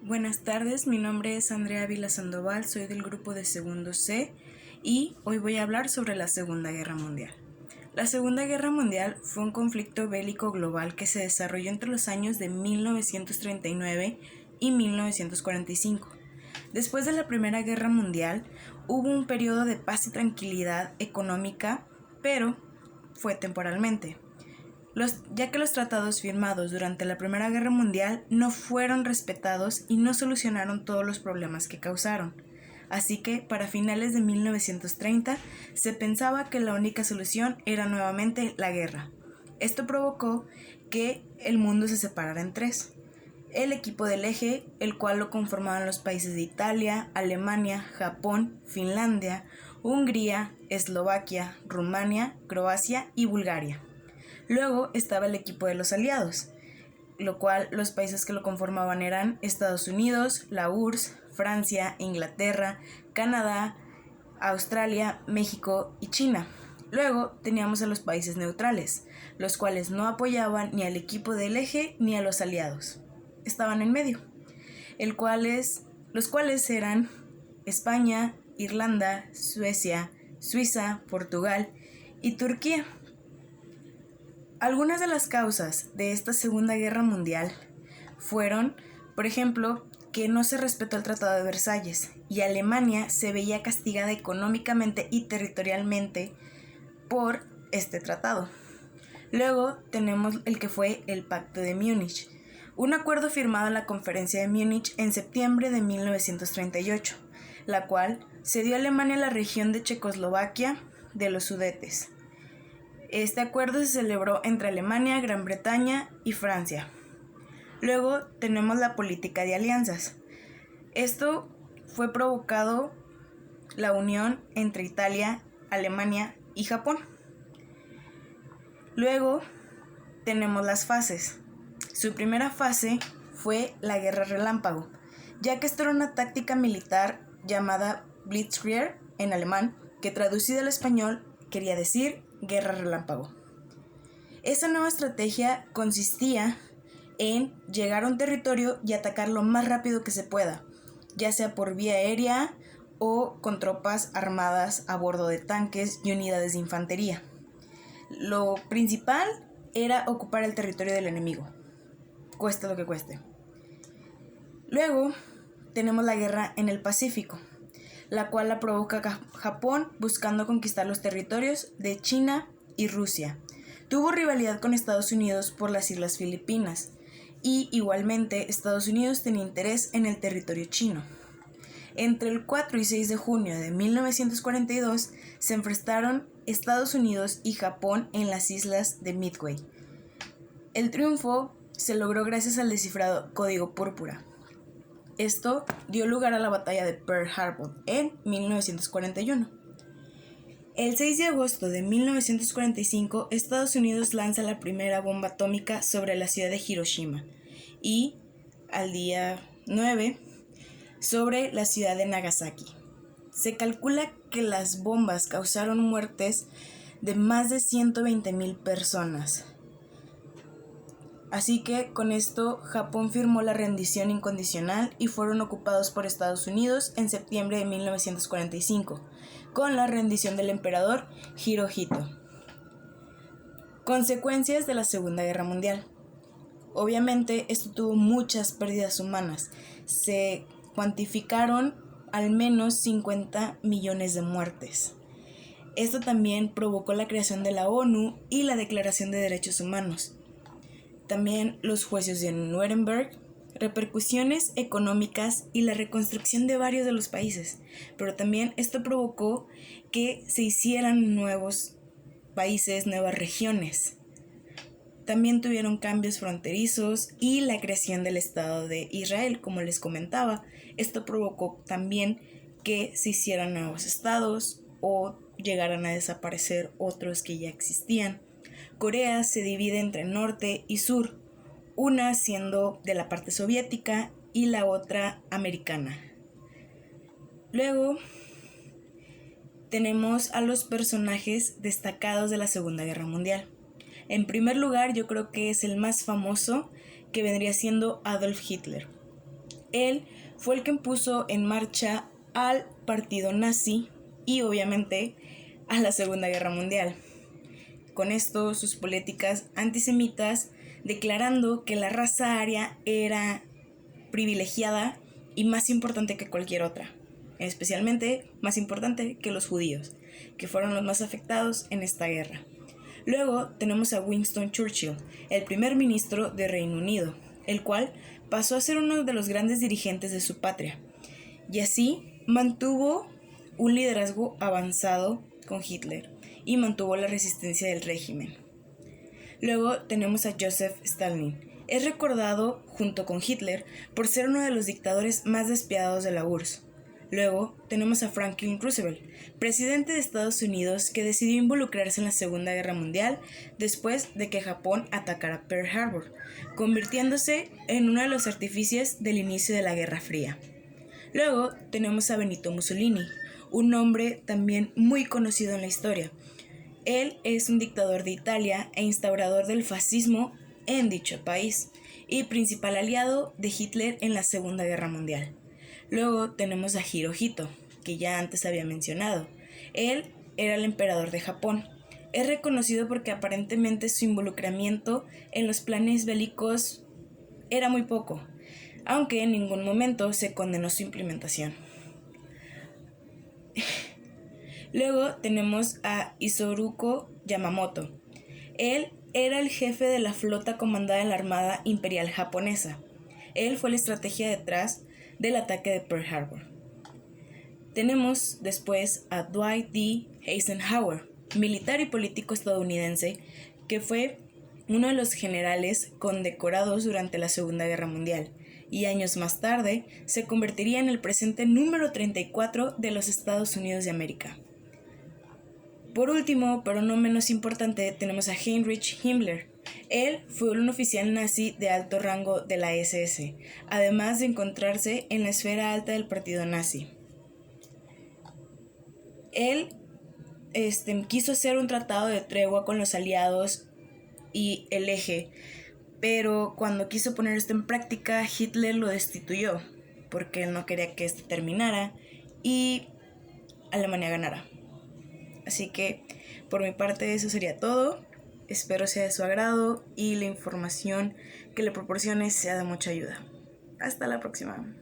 Buenas tardes, mi nombre es Andrea Ávila Sandoval, soy del grupo de segundo C y hoy voy a hablar sobre la Segunda Guerra Mundial. La Segunda Guerra Mundial fue un conflicto bélico global que se desarrolló entre los años de 1939 y 1945. Después de la Primera Guerra Mundial hubo un periodo de paz y tranquilidad económica, pero fue temporalmente. Ya que los tratados firmados durante la Primera Guerra Mundial no fueron respetados y no solucionaron todos los problemas que causaron. Así que, para finales de 1930, se pensaba que la única solución era nuevamente la guerra. Esto provocó que el mundo se separara en tres. El equipo del eje, el cual lo conformaban los países de Italia, Alemania, Japón, Finlandia, Hungría, Eslovaquia, Rumania, Croacia y Bulgaria. Luego estaba el equipo de los aliados, lo cual los países que lo conformaban eran Estados Unidos, la URSS, Francia, Inglaterra, Canadá, Australia, México y China. Luego teníamos a los países neutrales, los cuales no apoyaban ni al equipo del eje ni a los aliados. Estaban en medio, los cuales eran España, Irlanda, Suecia, Suiza, Portugal y Turquía. Algunas de las causas de esta Segunda Guerra Mundial fueron, por ejemplo, que no se respetó el Tratado de Versalles y Alemania se veía castigada económicamente y territorialmente por este tratado. Luego tenemos el que fue el Pacto de Múnich, un acuerdo firmado en la Conferencia de Múnich en septiembre de 1938, la cual cedió a Alemania la región de Checoslovaquia de los Sudetes. Este acuerdo se celebró entre Alemania, Gran Bretaña y Francia. Luego tenemos la política de alianzas. Esto fue provocado la unión entre Italia, Alemania y Japón. Luego tenemos las fases. Su primera fase fue la Guerra Relámpago, ya que esto era una táctica militar llamada Blitzkrieg en alemán, que traducida al español quería decir Guerra Relámpago. Esa nueva estrategia consistía en llegar a un territorio y atacar lo más rápido que se pueda, ya sea por vía aérea o con tropas armadas a bordo de tanques y unidades de infantería. Lo principal era ocupar el territorio del enemigo, cueste lo que cueste. Luego tenemos la guerra en el Pacífico, la cual la provoca Japón buscando conquistar los territorios de China y Rusia. Tuvo rivalidad con Estados Unidos por las Islas Filipinas y igualmente Estados Unidos tenía interés en el territorio chino. Entre el 4 y 6 de junio de 1942 se enfrentaron Estados Unidos y Japón en las islas de Midway. El triunfo se logró gracias al descifrado Código Púrpura. Esto dio lugar a la batalla de Pearl Harbor en 1941. El 6 de agosto de 1945, Estados Unidos lanza la primera bomba atómica sobre la ciudad de Hiroshima y, al día 9, sobre la ciudad de Nagasaki. Se calcula que las bombas causaron muertes de más de 120,000 personas. Así que con esto Japón firmó la rendición incondicional y fueron ocupados por Estados Unidos en septiembre de 1945, con la rendición del emperador Hirohito. Consecuencias de la Segunda Guerra Mundial. Obviamente esto tuvo muchas pérdidas humanas. Se cuantificaron al menos 50 millones de muertes. Esto también provocó la creación de la ONU y la Declaración de Derechos Humanos. También los juicios de Nuremberg, repercusiones económicas y la reconstrucción de varios de los países. Pero también esto provocó que se hicieran nuevos países, nuevas regiones. También tuvieron cambios fronterizos y la creación del Estado de Israel, como les comentaba. Esto provocó también que se hicieran nuevos estados o llegaran a desaparecer otros que ya existían. Corea se divide entre norte y sur, una siendo de la parte soviética y la otra americana. Luego tenemos a los personajes destacados de la Segunda Guerra Mundial. En primer lugar, yo creo que es el más famoso, que vendría siendo Adolf Hitler. Él fue el que puso en marcha al partido nazi y obviamente a la Segunda Guerra Mundial. Con esto, sus políticas antisemitas declarando que la raza aria era privilegiada y más importante que cualquier otra, especialmente más importante que los judíos, que fueron los más afectados en esta guerra. Luego tenemos a Winston Churchill, el primer ministro de Reino Unido, el cual pasó a ser uno de los grandes dirigentes de su patria, y así mantuvo un liderazgo avanzado con Hitler y mantuvo la resistencia del régimen. Luego tenemos a Joseph Stalin. Es recordado, junto con Hitler, por ser uno de los dictadores más despiadados de la URSS. Luego tenemos a Franklin Roosevelt, presidente de Estados Unidos, que decidió involucrarse en la Segunda Guerra Mundial después de que Japón atacara Pearl Harbor, convirtiéndose en uno de los artífices del inicio de la Guerra Fría. Luego tenemos a Benito Mussolini, un hombre también muy conocido en la historia. Él es un dictador de Italia e instaurador del fascismo en dicho país y principal aliado de Hitler en la Segunda Guerra Mundial. Luego tenemos a Hirohito, que ya antes había mencionado. Él era el emperador de Japón. Es reconocido porque aparentemente su involucramiento en los planes bélicos era muy poco, aunque en ningún momento se condenó su implementación. Luego tenemos a Isoroku Yamamoto. Él era el jefe de la flota comandada en la Armada Imperial Japonesa. Él fue la estrategia detrás del ataque de Pearl Harbor. Tenemos después a Dwight D. Eisenhower, militar y político estadounidense, que fue uno de los generales condecorados durante la Segunda Guerra Mundial, y años más tarde se convertiría en el presidente número 34 de los Estados Unidos de América. Por último, pero no menos importante, tenemos a Heinrich Himmler. Él fue un oficial nazi de alto rango de la SS, además de encontrarse en la esfera alta del partido nazi. Él quiso hacer un tratado de tregua con los aliados y el eje, pero cuando quiso poner esto en práctica, Hitler lo destituyó, porque él no quería que esto terminara y Alemania ganara. Así que, por mi parte, eso sería todo. Espero sea de su agrado y la información que le proporcione sea de mucha ayuda. Hasta la próxima.